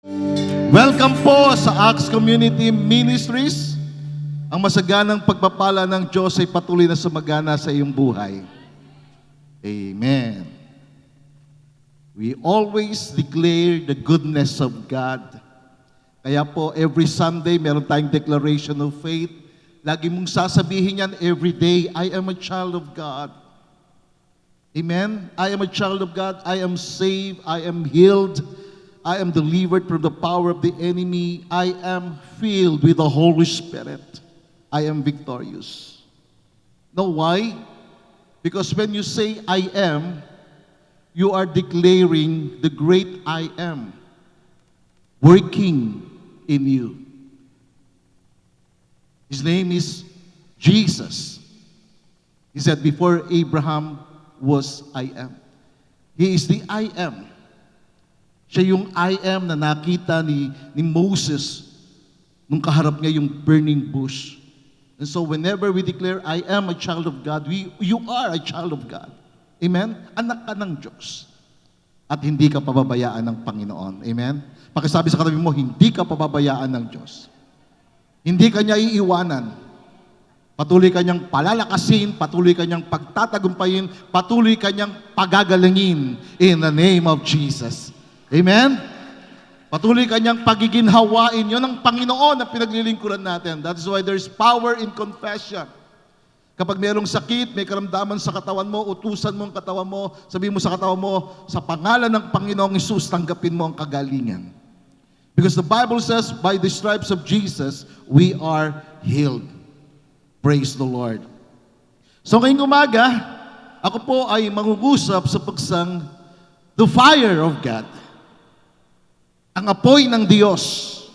Welcome po sa Acts Community Ministries. Ang masaganang pagpapala ng Diyos ay patuloy na sumagana sa iyong buhay. Amen. We always declare the goodness of God. Kaya po, every Sunday, meron tayong declaration of faith. Lagi mong sasabihin yan every day, I am a child of God. Amen? I am a child of God. I am saved. I am healed. I am delivered from the power of the enemy. I am filled with the Holy Spirit. I am victorious. Know why? Because when you say I am, you are declaring the great I am working in you. His name is Jesus. He said, before Abraham was I am. He is the I am. Siya yung I am na nakita ni Moses nung kaharap niya yung burning bush. And so whenever we declare, I am a child of God, you are a child of God. Amen? Anak ka ng Diyos. At hindi ka pababayaan ng Panginoon. Amen? Pakisabi sa katabi mo, hindi ka pababayaan ng Diyos. Hindi ka niya iiwanan. Patuloy ka niyang palalakasin, patuloy ka niyang pagtatagumpayin, patuloy ka niyang pagagalingin in the name of Jesus. Amen? Patuloy kanyang pagiginhawain. Yun ang Panginoon na pinaglilingkuran natin. That is why there's power in confession. Kapag mayroong sakit, may karamdaman sa katawan mo, utusan mo ang katawan mo, sabihin mo sa katawan mo, sa pangalan ng Panginoong Hesus, tanggapin mo ang kagalingan. Because the Bible says, by the stripes of Jesus, we are healed. Praise the Lord. So ngayong umaga, ako po ay mangungusap sa pagsang the fire of God. Ang apoy ng Diyos.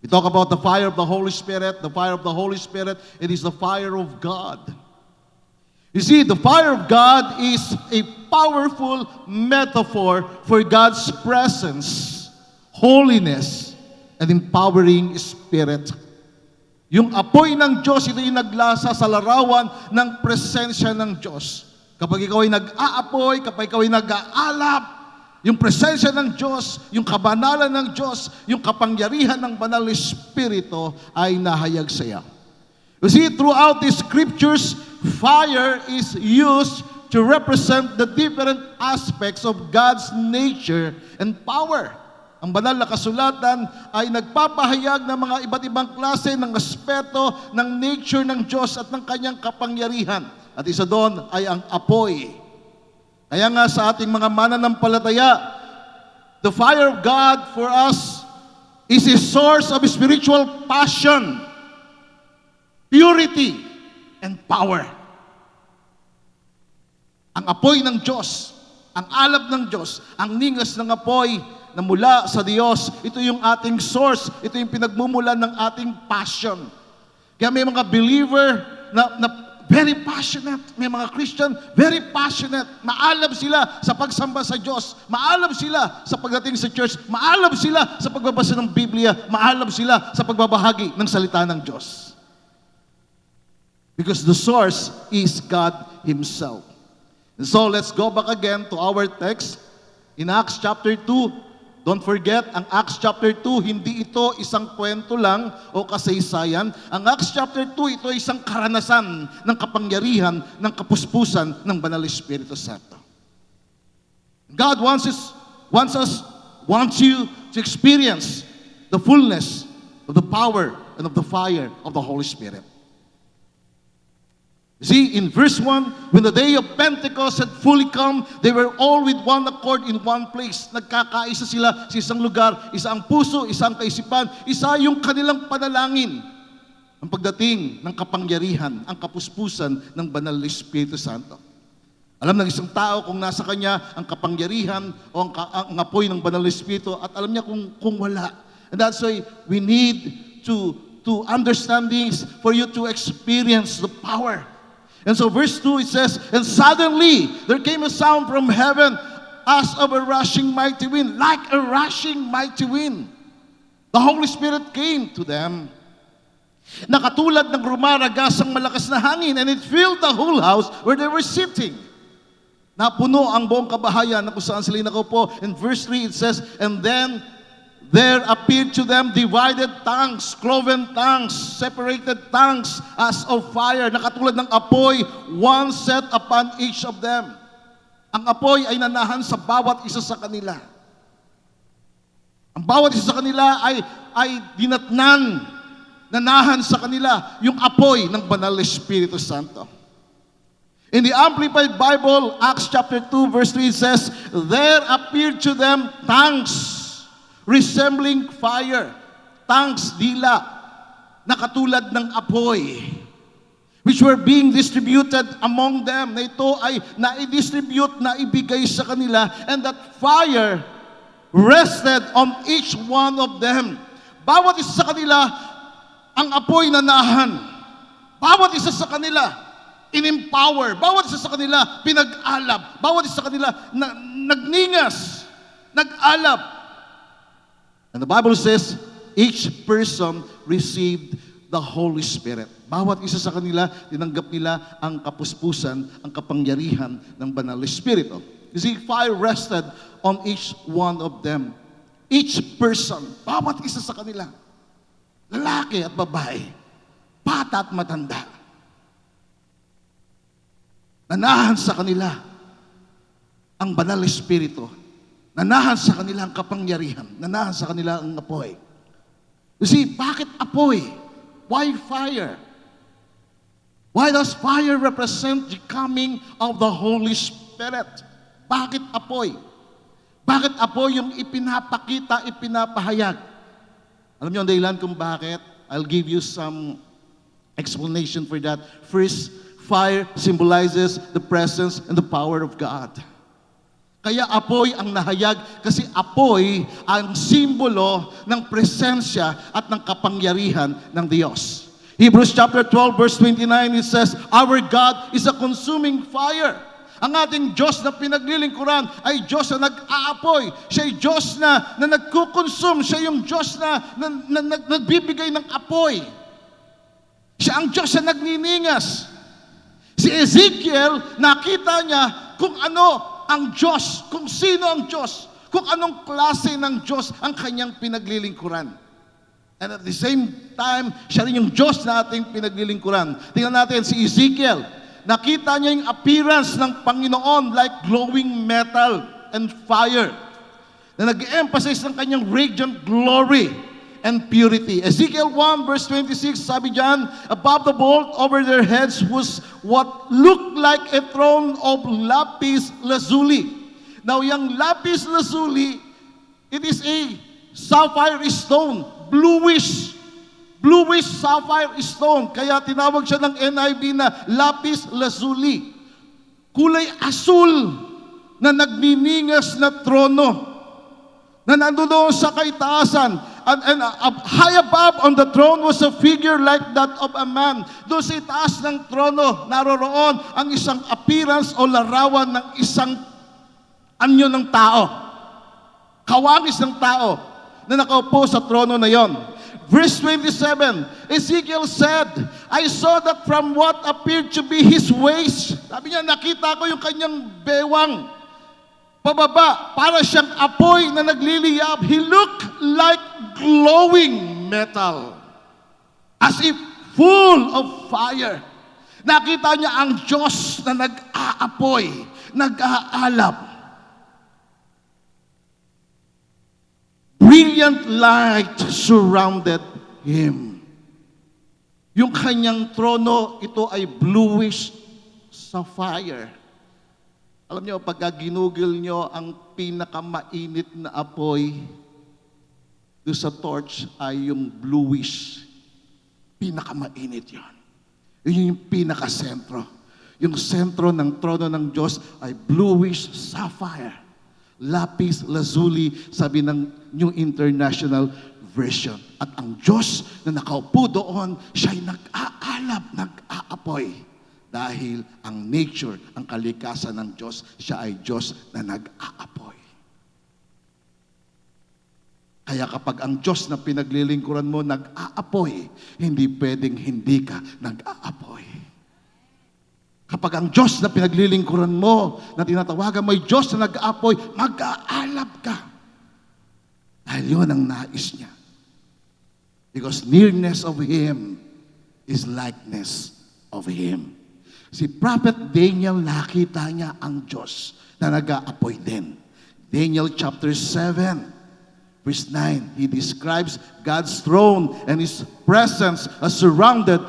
We talk about the fire of the Holy Spirit. The fire of the Holy Spirit, it is the fire of God. You see, the fire of God is a powerful metaphor for God's presence, holiness, and empowering spirit. Yung apoy ng Diyos, ito yung naglasa sa larawan ng presensya ng Diyos. Kapag ikaw ay nag-aapoy, kapag ikaw ay nag-aalap, yung presensya ng Diyos, yung kabanalan ng Diyos, yung kapangyarihan ng Banal na Espiritu ay nahayag sa iyo. You see, throughout the scriptures, fire is used to represent the different aspects of God's nature and power. Ang banal na kasulatan ay nagpapahayag ng mga iba't ibang klase ng aspeto ng nature ng Diyos at ng kanyang kapangyarihan. At isa doon ay ang apoy. Kaya nga sa ating mga mananampalataya, the fire of God for us is a source of spiritual passion, purity, and power. Ang apoy ng Diyos, ang alab ng Diyos, ang ningas ng apoy na mula sa Diyos, ito yung ating source, ito yung pinagmumulan ng ating passion. Kaya may mga believer na very passionate. May mga Christian, very passionate. Maalab sila sa pagsamba sa Diyos. Maalab sila sa pagdating sa church. Maalab sila sa pagbabasa ng Biblia. Maalab sila sa pagbabahagi ng salita ng Diyos. Because the source is God Himself. And so let's go back again to our text in Acts chapter 2. Don't forget, ang Acts chapter 2, hindi ito isang kwento lang o kasaysayan. Ang Acts chapter 2, ito ay isang karanasan ng kapangyarihan, ng kapuspusan ng Banal Espiritu Santo. God wants you to experience the fullness of the power and of the fire of the Holy Spirit. See, in verse 1, when the day of Pentecost had fully come, they were all with one accord in one place. Nagkakaisa sila sa isang lugar, isa ang puso, isa ang kaisipan, isa yung kanilang panalangin. Ang pagdating ng kapangyarihan, ang kapuspusan ng Banal na Espiritu Santo. Alam ng isang tao kung nasa kanya ang kapangyarihan o ang apoy ng Banal na Espiritu at alam niya kung wala. And that's why we need to understand things for you to experience the power. And so verse 2 it says, and suddenly there came a sound from heaven as of a rushing mighty wind, like a rushing mighty wind. The Holy Spirit came to them. Nakatulad ng rumaragas ang malakas na hangin, and it filled the whole house where they were sitting. Napuno ang buong kabahayan na kung saan sila nakaupo. In verse 3 it says, and then there appeared to them divided tongues, cloven tongues, separated tongues as of fire, na katulad ng apoy, one set upon each of them. Ang apoy ay nanahan sa bawat isa sa kanila. Ang bawat isa sa kanila ay dinatnan, nanahan sa kanila yung apoy ng Banal na Espiritu Santo. In the Amplified Bible, Acts chapter 2 verse 3 says, there appeared to them tongues resembling fire, tongues, dila, na katulad ng apoy, which were being distributed among them. Na ito ay na-distribute, naibigay sa kanila, and that fire rested on each one of them. Bawat isa sa kanila, ang apoy nanahan. Bawat isa sa kanila, in-empower. Bawat isa sa kanila, pinag-alab. Bawat isa sa kanila, nagningas, nag-alab. And the Bible says, each person received the Holy Spirit. Bawat isa sa kanila, tinanggap nila ang kapuspusan, ang kapangyarihan ng Banal na Espiritu. You see, fire rested on each one of them. Each person, bawat isa sa kanila, lalaki at babae, bata at matanda, nanahan sa kanila ang Banal na Espiritu. Nanahan sa kanila ang kapangyarihan. Nanahan sa kanila ang apoy. You see, bakit apoy? Why fire? Why does fire represent the coming of the Holy Spirit? Bakit apoy? Bakit apoy yung ipinapakita, ipinapahayag? Alam niyo ang dahilan kung bakit? I'll give you some explanation for that. First, fire symbolizes the presence and the power of God. Kaya apoy ang nahayag kasi apoy ang simbolo ng presensya at ng kapangyarihan ng Diyos. Hebrews chapter 12 verse 29, it says, our God is a consuming fire. Ang ating Diyos na pinaglilingkuran ay Diyos na nag-aapoy. Siya ay Diyos na nagkukonsume. Siya yung Diyos na nagbibigay ng apoy. Siya ang Diyos na nagniningas. Si Ezekiel, nakita niya kung ano ang Diyos, kung sino ang Diyos, kung anong klase ng Diyos ang kanyang pinaglilingkuran. And at the same time, siya rin yung Diyos na ating pinaglilingkuran. Tingnan natin si Ezekiel. Nakita niya yung appearance ng Panginoon like glowing metal and fire, na nag-emphasize ng kanyang radiant glory and purity. Ezekiel 1 verse 26, sabi diyan, above the vault over their heads was what looked like a throne of lapis lazuli. Now, yung lapis lazuli, it is a sapphire stone, bluish sapphire stone. Kaya tinawag siya ng NIV na lapis lazuli. Kulay asul na nagniningas na trono na nandoon sa kaitaasan. And high above on the throne was a figure like that of a man. Doon sa itaas ng trono, naroroon ang isang appearance o larawan ng isang anyo ng tao. Kawangis ng tao na nakaupo sa trono na yon. Verse 27, Ezekiel said, I saw that from what appeared to be his waist, sabi niya, nakita ko yung kanyang bewang, pababa, para siyang apoy na nagliliyab. He looked like glowing metal, as if full of fire. Nakita niya ang Diyos na nag-aapoy, nag-aalab. Brilliant light surrounded him. Yung kanyang trono, ito ay bluish sapphire. Alam niyo, pagka ginugol niyo ang pinakamainit na apoy, doon sa torch ay yung bluish. Pinakamainit yun. Yun yung pinakasentro. Yung sentro ng trono ng Diyos ay bluish sapphire. Lapis lazuli, sabi ng New International Version. At ang Diyos na nakaupo doon, siya'y nag-aalab, nag-aapoy. Dahil ang nature, ang kalikasan ng Diyos, siya ay Diyos na nag-aapoy. Kaya kapag ang Diyos na pinaglilingkuran mo nag-aapoy, hindi pwedeng hindi ka nag-aapoy. Kapag ang Diyos na pinaglilingkuran mo, na tinatawagan mo ay Diyos na nag-aapoy, mag-aalab ka. Dahil yun ang nais niya. Because nearness of Him is likeness of Him. Si Prophet Daniel, nakita niya ang Diyos na nag-aapoy din. Daniel chapter 7, verse 9, he describes God's throne and His presence as surrounded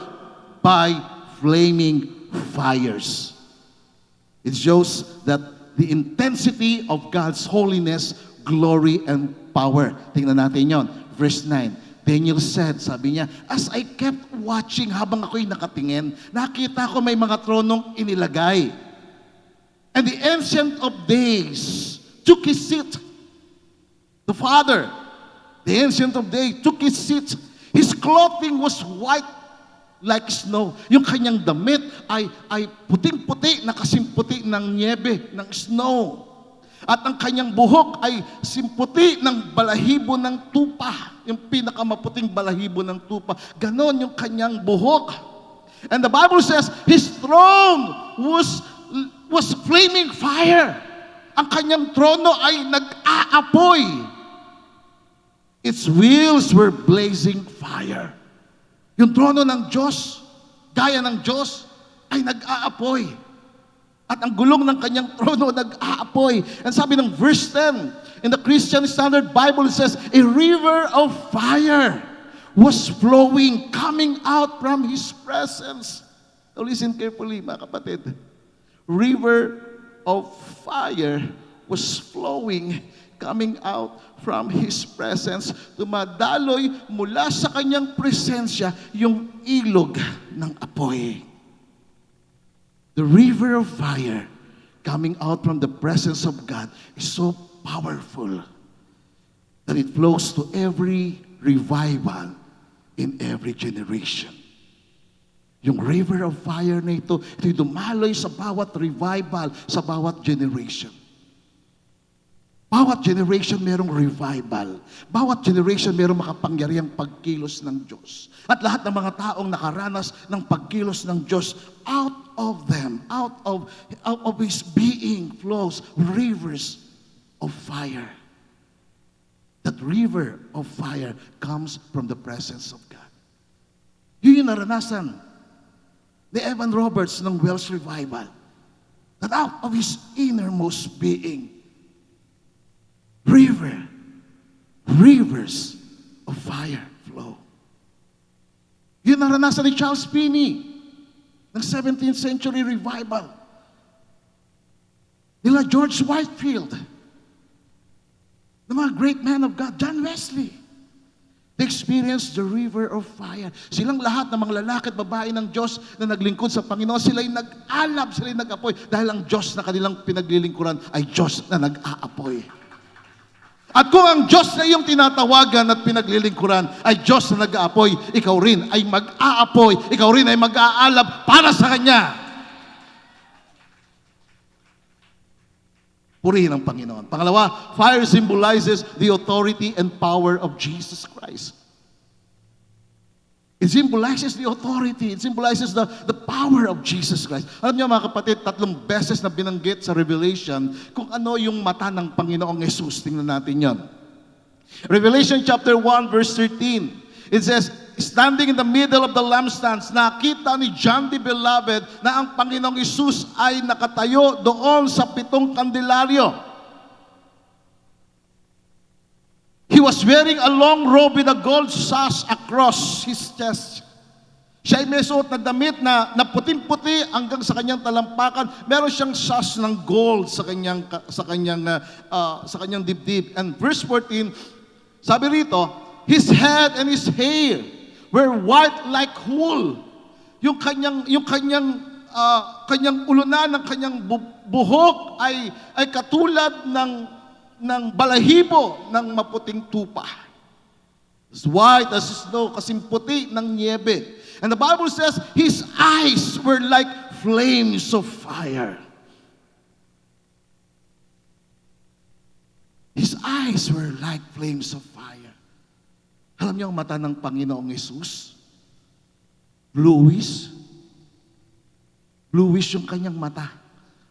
by flaming fires. It shows that the intensity of God's holiness, glory, and power. Tingnan natin yon. Verse 9. Daniel said, sabi niya, as I kept watching habang ako'y nakatingin, nakita ko may mga tronong inilagay. And the Ancient of Days took his seat. The Father, the Ancient of Days, took his seat. His clothing was white like snow. Yung kanyang damit ay puting-puti na kasing puti ng niebe, ng snow. At ang kanyang buhok ay simputi ng balahibo ng tupa. Yung pinakamaputing balahibo ng tupa. Ganon yung kanyang buhok. And the Bible says, His throne was flaming fire. Ang kanyang trono ay nag-aapoy. Its wheels were blazing fire. Yung trono ng Diyos, gaya ng Diyos, ay nag-aapoy. At ang gulong ng kanyang trono nag-aapoy. And sabi ng verse 10, in the Christian Standard Bible, it says, a river of fire was flowing, coming out from His presence. So listen carefully, mga kapatid. River of fire was flowing, coming out from His presence. Dumadaloy mula sa kanyang presensya yung ilog ng apoy. The river of fire coming out from the presence of God is so powerful that it flows to every revival in every generation. Yung river of fire na ito'y dumaloy sa bawat revival, sa bawat generation. Bawat generation merong revival. Bawat generation merong makapangyarihang pagkilos ng Diyos. At lahat ng mga taong nakaranas ng pagkilos ng Diyos, out of them, out of His being flows rivers of fire. That river of fire comes from the presence of God. Yun yung naranasan ni Evan Roberts ng Welsh Revival. That out of his innermost being, rivers of fire flow. Yun naranasan ni Charles Finney ng 17th century revival. Nila George Whitefield, the mga great man of God, John Wesley. They experienced the river of fire. Silang lahat ng mga lalaki at babae ng Diyos na naglingkod sa Panginoon, sila'y nag-alab, sila'y nag-apoy dahil ang Diyos na kanilang pinaglilingkuran ay Diyos na nag-aapoy. At kung ang Diyos na iyong tinatawagan at pinaglilingkuran ay Diyos na nag-aapoy, ikaw rin ay mag-aapoy, ikaw rin ay mag-aalab para sa Kanya. Purihin ang Panginoon. Pangalawa, fire symbolizes the authority and power of Jesus Christ. It symbolizes the authority. It symbolizes the power of Jesus Christ. Alam niyo mga kapatid, 3 beses na binanggit sa Revelation kung ano yung mata ng Panginoong Jesus. Tingnan natin yon. Revelation chapter 1 verse 13. It says, standing in the middle of the lampstands, nakita ni John the Beloved na ang Panginoong Jesus ay nakatayo doon sa 7 kandilaryo. He was wearing a long robe with a gold sash across his chest. Siya ay may suot na damit na puting-puti hanggang sa kanyang talampakan. Meron siyang sash ng gold sa kanyang dibdib. And verse 14, sabi rito, his head and his hair were white like wool. Yung kanyang ulunan ng kanyang buhok ay katulad ng balahibo ng maputing tupa. As white as snow, kasing puti ng niebe. And the Bible says, his eyes were like flames of fire. His eyes were like flames of fire. Alam niyo ang mata ng Panginoong Yesus? Bluish. Bluish yung kanyang mata.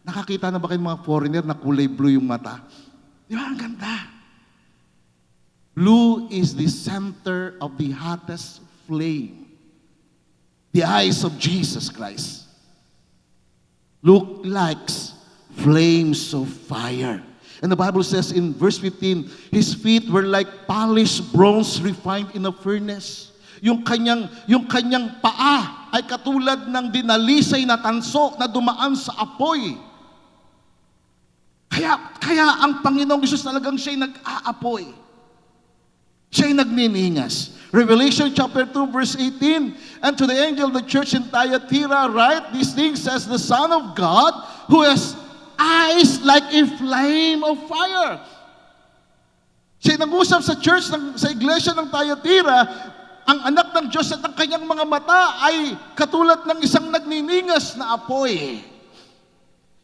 Nakakita na ba kayo mga foreigner na kulay blue yung mata? Di ba? Ang ganda. Blue is the center of the hottest flame. The eyes of Jesus Christ look like flames of fire. And the Bible says in verse 15, His feet were like polished bronze refined in a furnace. Yung kanyang paa ay katulad ng dinalisay na tanso na dumaan sa apoy. Kaya ang Panginoong Hesus talagang siya'y nag-aapoy. Siya'y nagniningas. Revelation chapter 2 verse 18, and to the angel of the church in Thyatira write, these things says the Son of God, who has eyes like a flame of fire. Siya'y nag-usap sa church, sa iglesia ng Thyatira, ang anak ng Diyos at ang kanyang mga mata ay katulad ng isang nagniningas na apoy.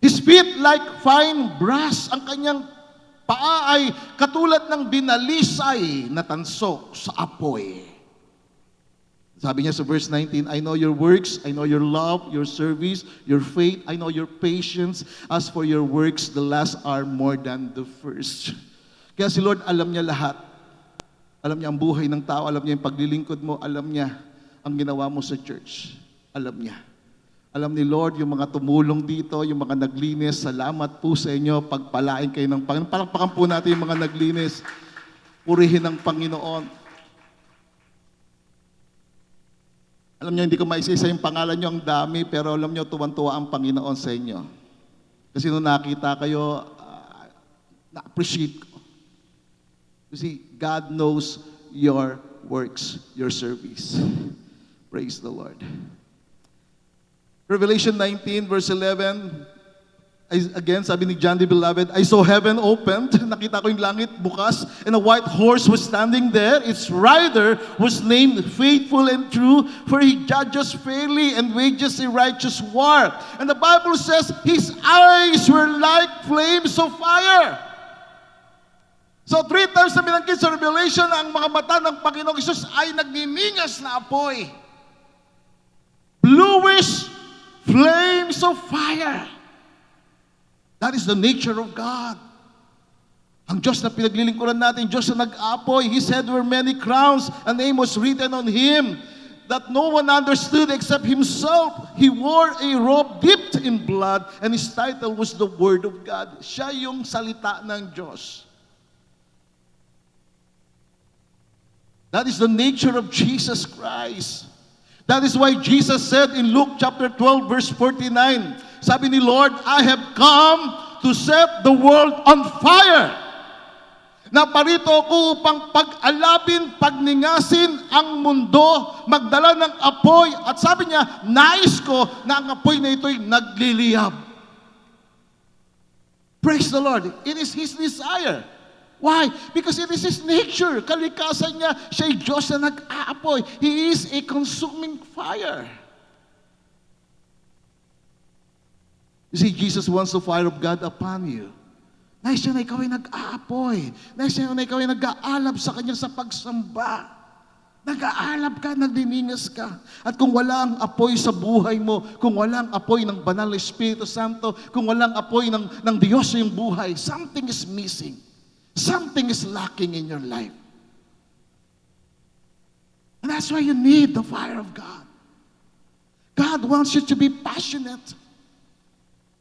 His feet like fine brass. Ang kanyang paa ay katulad ng dinalisay na tanso sa apoy. Sabi niya sa verse 19, I know your works, I know your love, your service, your faith, I know your patience. As for your works, the last are more than the first. Kaya si Lord alam niya lahat. Alam niya ang buhay ng tao, alam niya yung paglilingkod mo, alam niya ang ginawa mo sa church. Alam niya. Alam ni Lord, yung mga tumulong dito, yung mga naglinis, salamat po sa inyo, pagpalain kayo ng Panginoon. Palakpakan po natin yung mga naglinis. Purihin ng Panginoon. Alam niyo, hindi ko maisisa yung pangalan niyo, ang dami, pero alam niyo, tuwan-tuwa ang Panginoon sa inyo. Kasi nung nakita kayo, na-appreciate ko. You see, God knows your works, your service. Praise the Lord. Revelation 19 verse 11, again, sabi ni John the Beloved, I saw heaven opened, nakita ko yung langit bukas, and a white horse was standing there. Its rider was named Faithful and True, for he judges fairly and wages a righteous war. And the Bible says, his eyes were like flames of fire. So 3 times na binanggit sa Revelation, ang mga mata ng Panginoong Hesus ay nagniningas na apoy. Bluish flames of fire. That is the nature of God. Ang Diyos na pinaglilingkuran natin, Diyos na nag-apoy. His head were many crowns, a name was written on Him that no one understood except Himself. He wore a robe dipped in blood, and His title was the Word of God. Siya yung salita ng Diyos. That is the nature of Jesus Christ. That is why Jesus said in Luke chapter 12 verse 49, sabi ni Lord, I have come to set the world on fire. Naparito ako upang pag-alapin, pagningasin ang mundo, magdala ng apoy. At sabi niya, nais ko na ang apoy na ito'y nagliliyab. Praise the Lord. It is His desire. Why? Because it is His nature. Kalikasan niya, siya'y Diyos na nag-aapoy. He is a consuming fire. You see, Jesus wants the fire of God upon you. Nais siya na ikaw ay nag-aapoy. Nais siya na ikaw ay nag-aalab sa Kanya sa pagsamba. Nag-aalab ka, nagdiningas ka. At kung wala ang apoy sa buhay mo, kung wala ang apoy ng Banal na Espiritu Santo, kung wala ang apoy ng Diyos sa iyong buhay, something is missing. Something is lacking in your life. And that's why you need the fire of God. God wants you to be passionate.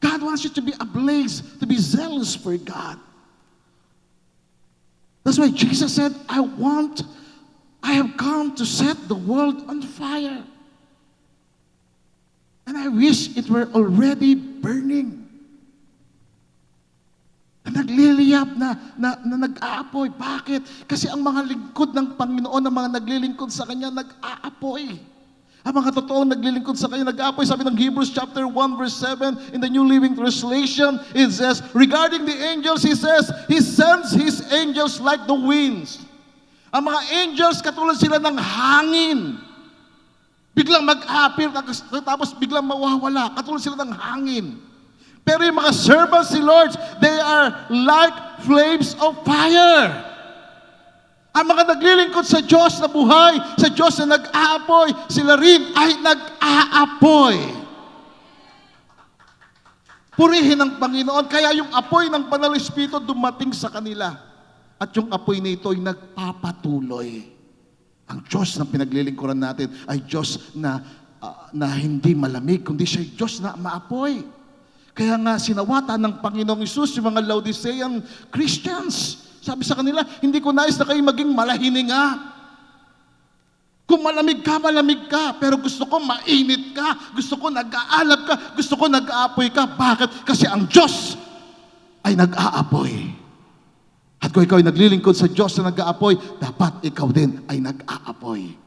God wants you to be ablaze, to be zealous for God. That's why Jesus said, I have come to set the world on fire. And I wish it were already burning. Nagliliyab na nag-aapoy. Bakit? Kasi ang mga lingkod ng Panginoon, ang mga naglilingkod sa Kanya, nag-aapoy. Ang mga totoong naglilingkod sa Kanya, nag-aapoy. Sabi ng Hebrews chapter 1 verse 7 in the New Living Translation, it says, regarding the angels, He says, He sends His angels like the winds. Ang mga angels, katulad sila ng hangin. Biglang mag-appear, tapos biglang mawawala. Katulad sila ng hangin. Pero yung mga servants ni Lord, they are like flames of fire. Ang mga naglilingkod sa Diyos na buhay, sa Diyos na nag-aapoy, sila rin ay nag-aapoy. Purihin ng Panginoon, kaya yung apoy ng Banal na Espiritu dumating sa kanila. At yung apoy na ito ay nagpapatuloy. Ang Diyos na pinaglilingkuran natin ay Diyos na hindi malamig, kundi siya ay Diyos na maapoy. Kaya nga sinawata ng Panginoong Hesus yung mga Laodicean Christians. Sabi sa kanila, hindi ko nais na kayo maging malahininga. Kung malamig ka, pero gusto ko mainit ka, gusto ko nag-aalab ka, gusto ko nag-aapoy ka. Bakit? Kasi ang Diyos ay nag-aapoy. At kung ikaw ay naglilingkod sa Diyos na nag-aapoy, dapat ikaw din ay nag-aapoy.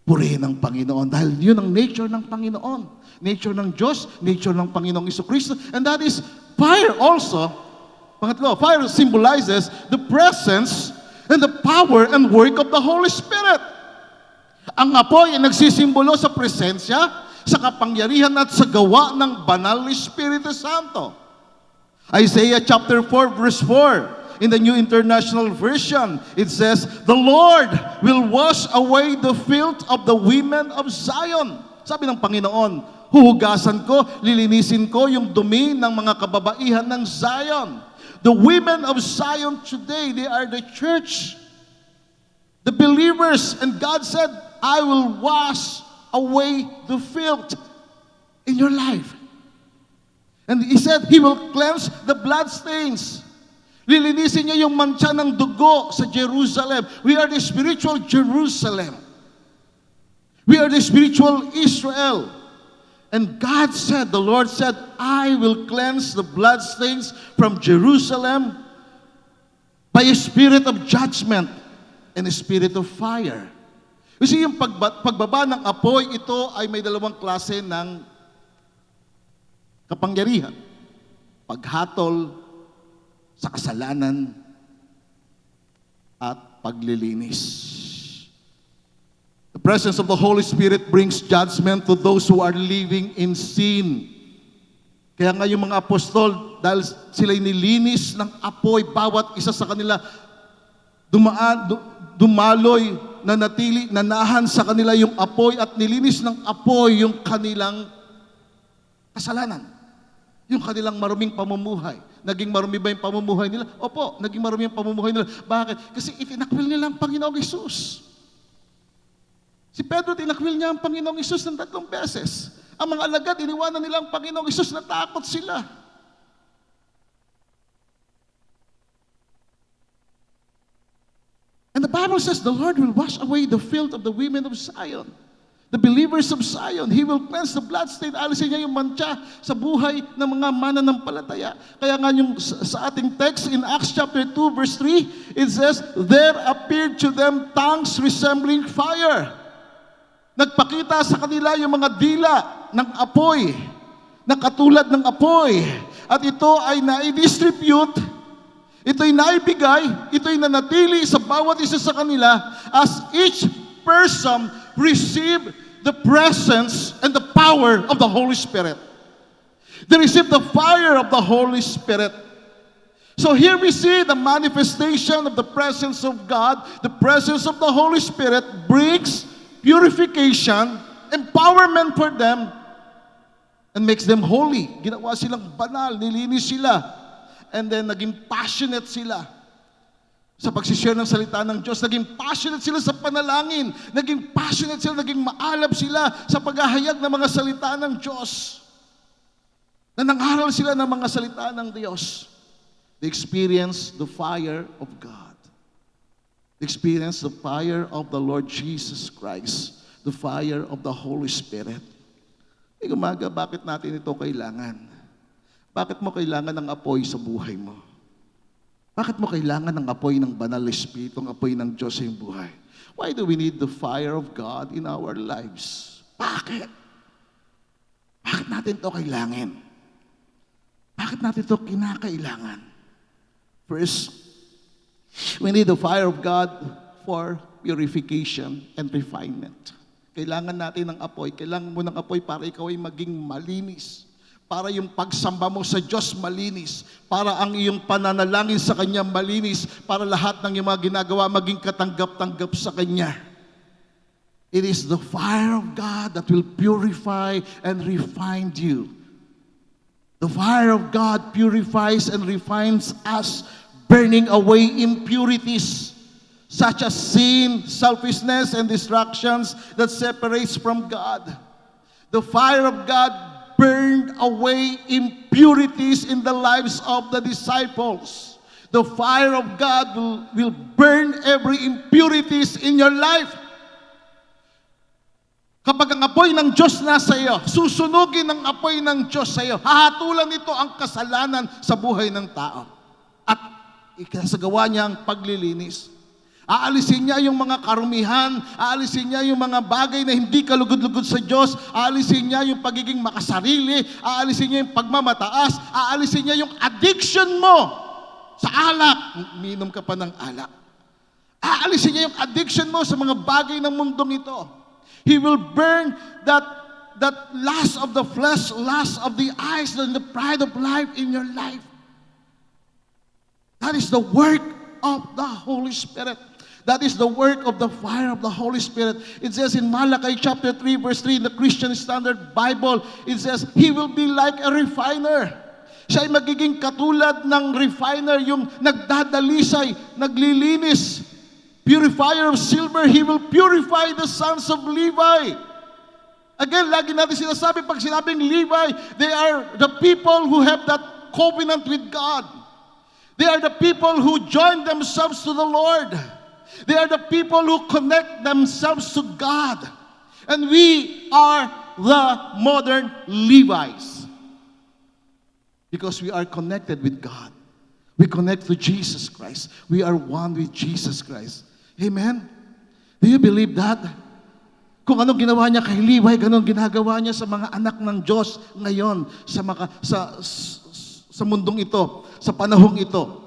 Purihin ang Panginoon dahil yun ang nature ng Panginoon. Nature ng Diyos, nature ng Panginoong Jesucristo. And that is fire also. Pangatlo, fire symbolizes the presence and the power and work of the Holy Spirit. Ang apoy ay nagsisimbolo sa presensya, sa kapangyarihan at sa gawa ng banal na Espiritu Santo. Isaiah chapter 4 verse 4 in the New International Version, it says, "The Lord will wash away the filth of the women of Zion." Sabi ng Panginoon, huhugasan ko, lilinisin ko yung dumi ng mga kababaihan ng Zion. The women of Zion today, they are the church, the believers, and God said, I will wash away the filth in your life. And He said, He will cleanse the bloodstains. Lilinisin niya yung mancha ng dugo sa Jerusalem. We are the spiritual Jerusalem. We are the spiritual Israel. And God said, the Lord said, I will cleanse the bloodstains from Jerusalem by a spirit of judgment and a spirit of fire. You see, yung pagbaba ng apoy, ito ay may dalawang klase ng kapangyarihan. Paghatol sa kasalanan at paglilinis. The presence of the Holy Spirit brings judgment to those who are living in sin. Kaya nga yung mga apostol, dahil sila'y nilinis ng apoy, bawat isa sa kanila dumaloy, nanatili, nanahan sa kanila yung apoy at nilinis ng apoy yung kanilang kasalanan. Yung kanilang maruming pamumuhay. Naging marumi ba yung pamumuhay nila? Opo, naging marumi yung pamumuhay nila. Bakit? Kasi itinakwil nila ang Panginoong Hesus. Si Pedro, tinakwil niya ang Panginoong Hesus ng 3 beses. Ang mga alagad, iniwanan nila ang Panginoong Hesus, natakot sila. And the Bible says, the Lord will wash away the filth of the women of Zion. The believers of Zion, He will cleanse the bloodstained. Alisin niya yung mancha sa buhay ng mga mananampalataya. Kaya nga yung sa ating text in Acts chapter 2 verse 3, it says, there appeared to them tongues resembling fire. Nagpakita sa kanila yung mga dila ng apoy, na katulad ng apoy. At ito ay nai-distribute, ito'y naibigay, ito'y nanatili sa bawat isa sa kanila as each person receive the presence and the power of the Holy Spirit. They receive the fire of the Holy Spirit. So here we see the manifestation of the presence of God. The presence of the Holy Spirit brings purification, empowerment for them, and makes them holy. Ginawa silang banal, nilinis sila. And then naging passionate sila sa pagsishare ng salita ng Diyos. Naging passionate sila sa panalangin. Naging passionate sila, naging maalab sila sa paghahayag ng mga salita ng Diyos. Na nangaral sila ng mga salita ng Diyos. They experience the fire of God. They experience the fire of the Lord Jesus Christ. The fire of the Holy Spirit. Umaga, bakit natin ito kailangan? Bakit mo kailangan ng apoy sa buhay mo? Bakit mo kailangan ng apoy ng banal na Espiritu, ng apoy ng Diyos sa iyong buhay? Why do we need the fire of God in our lives? Bakit? Bakit natin ito kailangan? Bakit natin ito kinakailangan? First, we need the fire of God for purification and refinement. Kailangan natin ng apoy. Kailangan mo ng apoy para ikaw ay maging malinis. Para yung pagsamba mo sa Diyos malinis. Para ang iyong pananalangin sa Kanya malinis. Para lahat ng iyong mga ginagawa maging katanggap-tanggap sa Kanya. It is the fire of God that will purify and refine you. The fire of God purifies and refines us burning away impurities such as sin, selfishness, and distractions that separates from God. The fire of God burned away impurities in the lives of the disciples. The fire of God will burn every impurities in your life. Kapag ang apoy ng Diyos nasa iyo, susunugin ng apoy ng Diyos sa iyo, hahatulan nito ang kasalanan sa buhay ng tao. At ikasagawa niya ang paglilinis. Aalisin niya yung mga karumihan, aalisin niya yung mga bagay na hindi kalugod-lugod sa Diyos, aalisin niya yung pagiging makasarili, aalisin niya yung pagmamataas, aalisin niya yung addiction mo sa alak. Minom ka pa ng alak. Aalisin niya yung addiction mo sa mga bagay ng mundong ito. He will burn that lust of the flesh, lust of the eyes, and the pride of life in your life. That is the work of the Holy Spirit. That is the work of the fire of the Holy Spirit. It says in Malachi chapter 3 verse 3 in the Christian Standard Bible, it says, He will be like a refiner. Siya ay magiging katulad ng refiner, yung nagdadalisay, naglilinis. Purifier of silver, He will purify the sons of Levi. Again, lagi natin sinasabi, pag sinabing Levi, they are the people who have that covenant with God. They are the people who join themselves to the Lord. They are the people who connect themselves to God. And we are the modern Levites. Because we are connected with God. We connect to Jesus Christ. We are one with Jesus Christ. Amen? Do you believe that? Kung anong ginawa niya kay Levi, ganun ginagawa niya sa mga anak ng Diyos ngayon, sa mundong ito, sa panahong ito.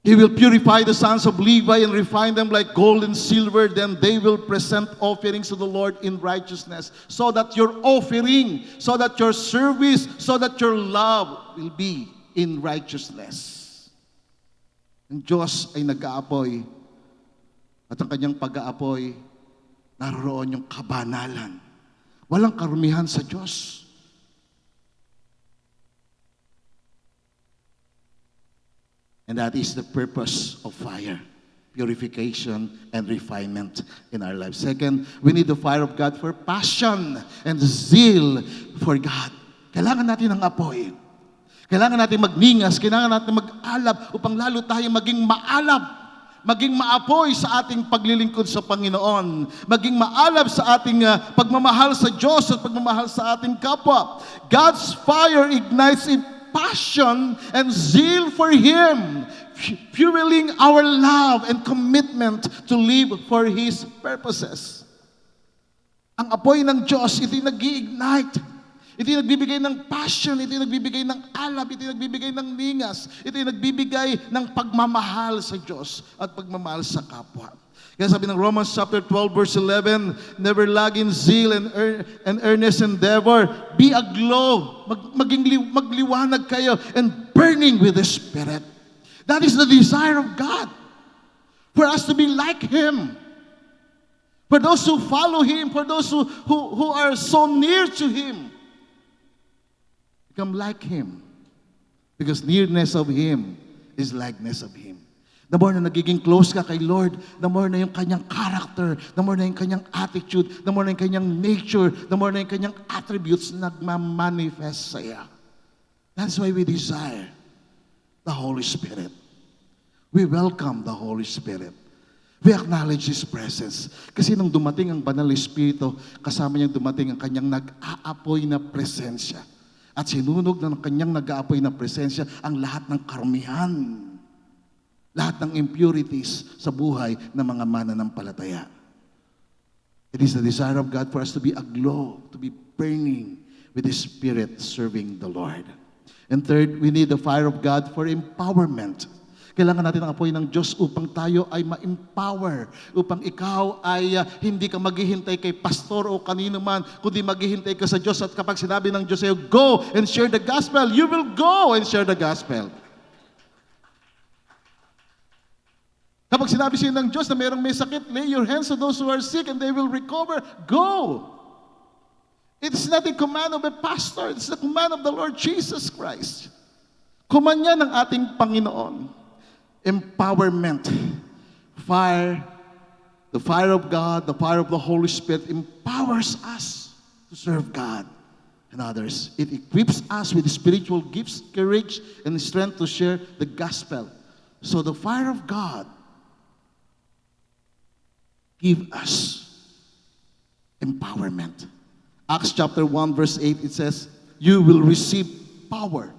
He will purify the sons of Levi and refine them like gold and silver. Then they will present offerings to the Lord in righteousness. So that your offering, so that your service, so that your love will be in righteousness. Ang Diyos ay nag-aapoy. At ang kanyang pag-aapoy, naroon yung kabanalan. Walang karumihan sa Diyos. And that is the purpose of fire. Purification and refinement in our lives. Second, we need the fire of God for passion and zeal for God. Kailangan natin ng apoy. Kailangan natin magningas, kailangan natin mag-alab upang lalo tayo maging maalab, maging maapoy sa ating paglilingkod sa Panginoon, maging maalab sa ating pagmamahal sa Diyos at pagmamahal sa ating kapwa. God's fire ignites a passion and zeal for Him, fueling our love and commitment to live for His purposes. Ang apoy ng Diyos, ito'y nag-i-ignite. Ito'y nagbibigay ng passion, ito'y nagbibigay ng alab, ito'y nagbibigay ng ningas, ito'y nagbibigay ng pagmamahal sa Diyos at pagmamahal sa kapwa. Kaya sabi ng Romans chapter 12 verse 11, never lag in zeal and earnest endeavor. Be aglow, magliwanag kayo and burning with the Spirit. That is the desire of God. For us to be like Him. For those who follow Him, for those who are so near to Him. Become like Him. Because nearness of Him is likeness of Him. The more na nagiging close ka kay Lord, the more na yung kanyang character, the more na yung kanyang attitude, the more na yung kanyang nature, the more na yung kanyang attributes nagmamanifest sa iya. That's why we desire the Holy Spirit. We welcome the Holy Spirit. We acknowledge His presence. Kasi nung dumating ang Banal Espiritu, kasama niyang dumating ang kanyang nag-aapoy na presensya. At sinunog ng kanyang nag-aapoy na presensya ang lahat ng karumihan. Lahat ng impurities sa buhay ng mga mananampalataya. It is the desire of God for us to be aglow, to be burning with the Spirit serving the Lord. And third, we need the fire of God for empowerment. Kailangan natin ang apoy ng Diyos upang tayo ay ma-empower, upang ikaw ay hindi ka maghihintay kay pastor o kanino man, kundi maghihintay ka sa Diyos. At kapag sinabi ng Diyos sa'yo, go and share the gospel, you will go and share the gospel. Kapag sinabi siya ng Diyos na mayroong may sakit, lay your hands on those who are sick and they will recover. Go! It's not the command of a pastor. It's the command of the Lord Jesus Christ. Kumanya ng ating Panginoon. Empowerment. Fire. The fire of God, the fire of the Holy Spirit empowers us to serve God and others. It equips us with spiritual gifts, courage, and strength to share the gospel. So the fire of God give us empowerment. Acts chapter 1 verse 8, it says, you will receive power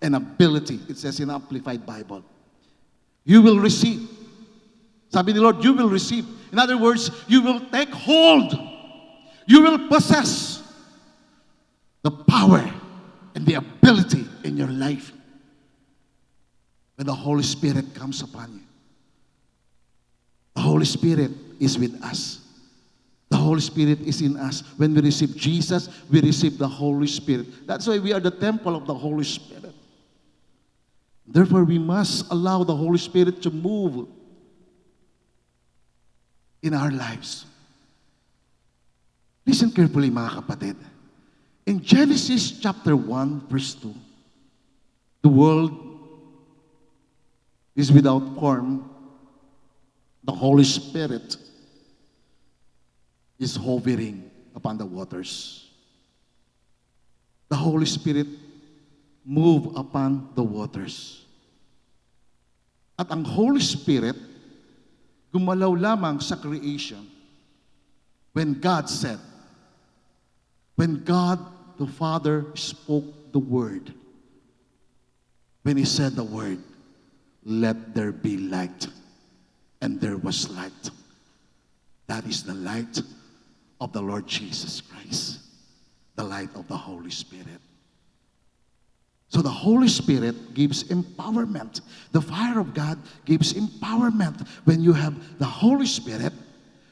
and ability. It says in Amplified Bible. You will receive. Sabi ni Lord, you will receive. In other words, you will take hold. You will possess the power and the ability in your life when the Holy Spirit comes upon you. The Holy Spirit is with us. The Holy Spirit is in us. When we receive Jesus, we receive the Holy Spirit. That's why we are the temple of the Holy Spirit. Therefore, we must allow the Holy Spirit to move in our lives. Listen carefully, mga kapatid. In Genesis chapter 1, verse 2, the world is without form. The Holy Spirit is hovering upon the waters. The Holy Spirit move upon the waters. At ang Holy Spirit, gumalaw lamang sa creation when God said, when God the Father spoke the word, when He said the word, let there be light. And there was light. That is the light of the Lord Jesus Christ. The light of the Holy Spirit. So the Holy Spirit gives empowerment. The fire of God gives empowerment. When you have the Holy Spirit,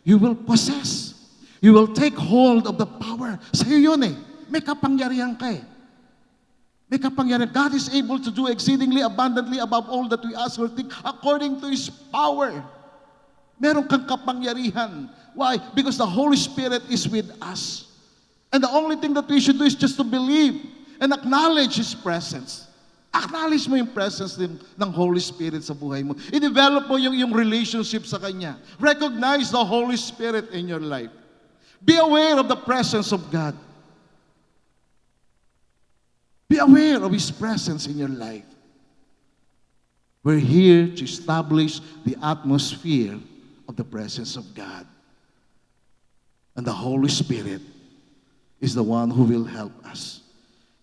you will possess. You will take hold of the power. Sa'yo yun eh. May kapangyarihan ka eh. May kapangyarihan. God is able to do exceedingly abundantly above all that we ask or think according to His power. Meron kang kapangyarihan. Why? Because the Holy Spirit is with us. And the only thing that we should do is just to believe and acknowledge His presence. Acknowledge mo yung presence ng Holy Spirit sa buhay mo. I-develop mo yung relationship sa Kanya. Recognize the Holy Spirit in your life. Be aware of the presence of God. Be aware of His presence in your life. We're here to establish the atmosphere of the presence of God. And the Holy Spirit is the one who will help us.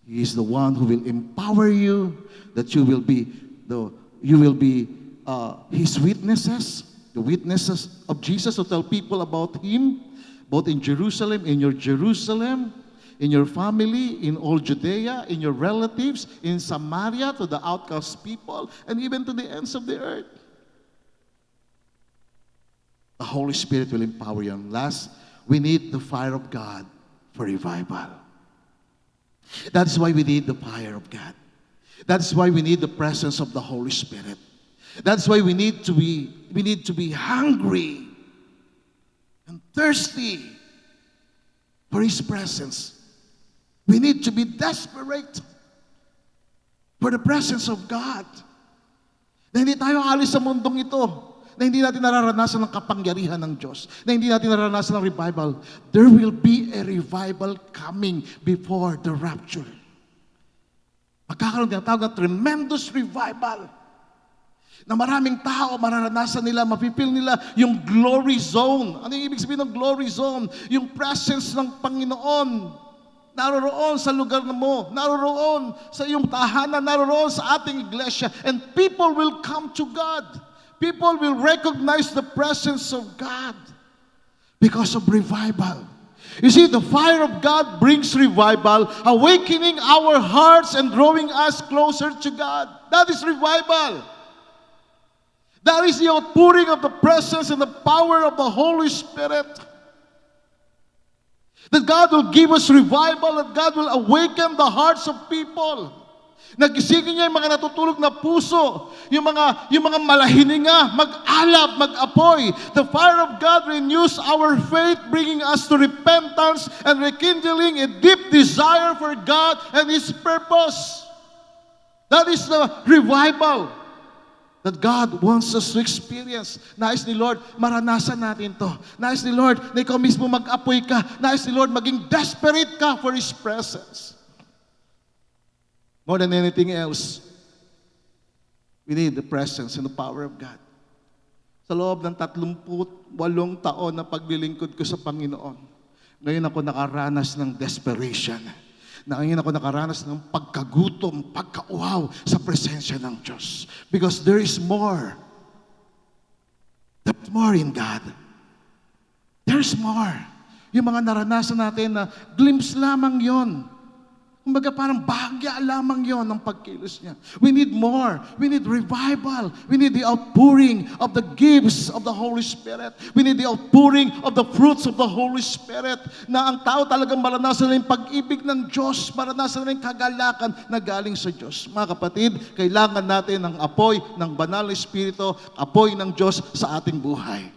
He is the one who will empower you, that you will be His witnesses, the witnesses of Jesus, to tell people about Him, both in Jerusalem, in your family, in all Judea, in your relatives, in Samaria, to the outcast people, and even to the ends of the earth. The Holy Spirit will empower you. And last, we need the fire of God for revival. That's why we need the fire of God. That's why we need the presence of the Holy Spirit. That's why we need to be hungry and thirsty for His presence. We need to be desperate for the presence of God. Na hindi tayo alis sa mundong ito, na hindi natin nararanasan ng kapangyarihan ng Diyos, na hindi natin nararanasan ng revival. There will be a revival coming before the rapture. Magkakaroon din tawag na tremendous revival na maraming tao mararanasan nila, mapipil nila yung glory zone. Ano yung ibig sabihin ng glory zone? Yung presence ng Panginoon naroroon sa lugar mo, naroroon sa iyong tahanan, naroroon sa ating iglesia, and people will come to God. People will recognize the presence of God because of revival. You see, the fire of God brings revival, awakening our hearts and drawing us closer to God. That is revival. That is the outpouring of the presence and the power of the Holy Spirit. That God will give us revival, that God will awaken the hearts of people. Nagisingin niya yung mga natutulog na puso, yung mga malahininga, mag-alab, mag-apoy. The fire of God renews our faith, bringing us to repentance and rekindling a deep desire for God and His purpose. That is the revival that God wants us to experience. Nais ni Lord, maranasan natin to. Nais ni Lord, na ikaw mismo mag-apoy ka. Nais ni Lord, maging desperate ka for His presence. More than anything else, we need the presence and the power of God. Sa loob ng 38 taon na paglilingkod ko sa Panginoon, ngayon ako nakaranas ng desperation. Ngayon ako nakaranas ng pagkagutom, pagkauhaw sa presensya ng Diyos. Because there is more. There's more in God. There's more. Yung mga naranasan natin na glimpse lamang yon. Kumbaga parang bahagya lamang yon ng pagkilos niya. We need more. We need revival. We need the outpouring of the gifts of the Holy Spirit. We need the outpouring of the fruits of the Holy Spirit. Na ang tao talagang maranasan na yung pag-ibig ng Diyos, maranasan na yung kagalakan na galing sa Diyos. Mga kapatid, kailangan natin ng apoy ng banal na Espiritu, apoy ng Diyos sa ating buhay.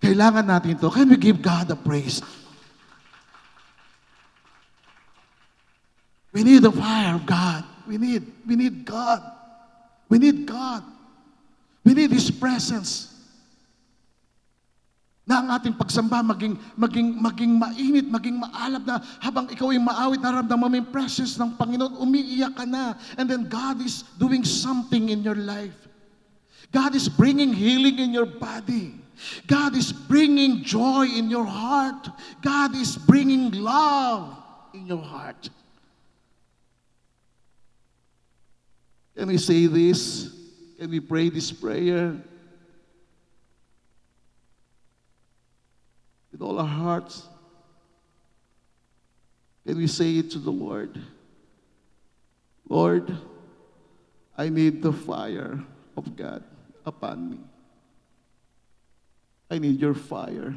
Kailangan natin ito. Can we give God the praise? We need the fire of God. We need God. We need God. We need His presence. Na ang ating pagsamba maging mainit, maging maalab na habang ikaw ay maawit, naramdaman mo yung presence ng Panginoon, umiiyak ka na. And then God is doing something in your life. God is bringing healing in your body. God is bringing joy in your heart. God is bringing love in your heart. Can we say this? Can we pray this prayer? With all our hearts. Can we say it to the Lord? Lord, I need the fire of God upon me. I need your fire.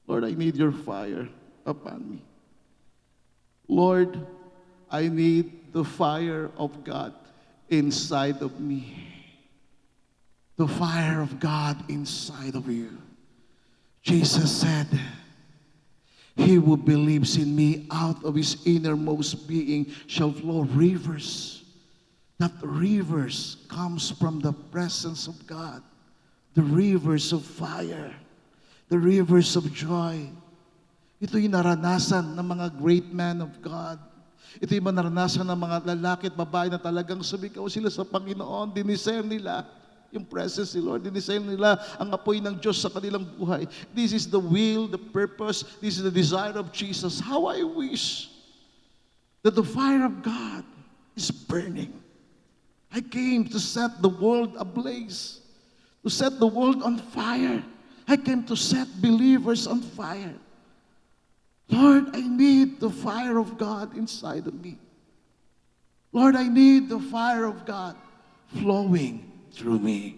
Lord, I need your fire upon me. Lord, I need the fire of God inside of me. The fire of God inside of you. Jesus said, he who believes in me, out of his innermost being shall flow rivers. That rivers comes from the presence of God. The rivers of fire. The rivers of joy. Ito yung naranasan ng mga great men of God. Ito yung naranasan ng mga lalaki at babae na talagang sumigaw sila sa Panginoon. Diniscern nila yung presence ni Lord. Diniscern nila ang apoy ng Diyos sa kanilang buhay. This is the will, the purpose, this is the desire of Jesus. How I wish that the fire of God is burning. I came to set the world ablaze, to set the world on fire. I came to set believers on fire. Lord, I need the fire of God inside of me. Lord, I need the fire of God flowing through me.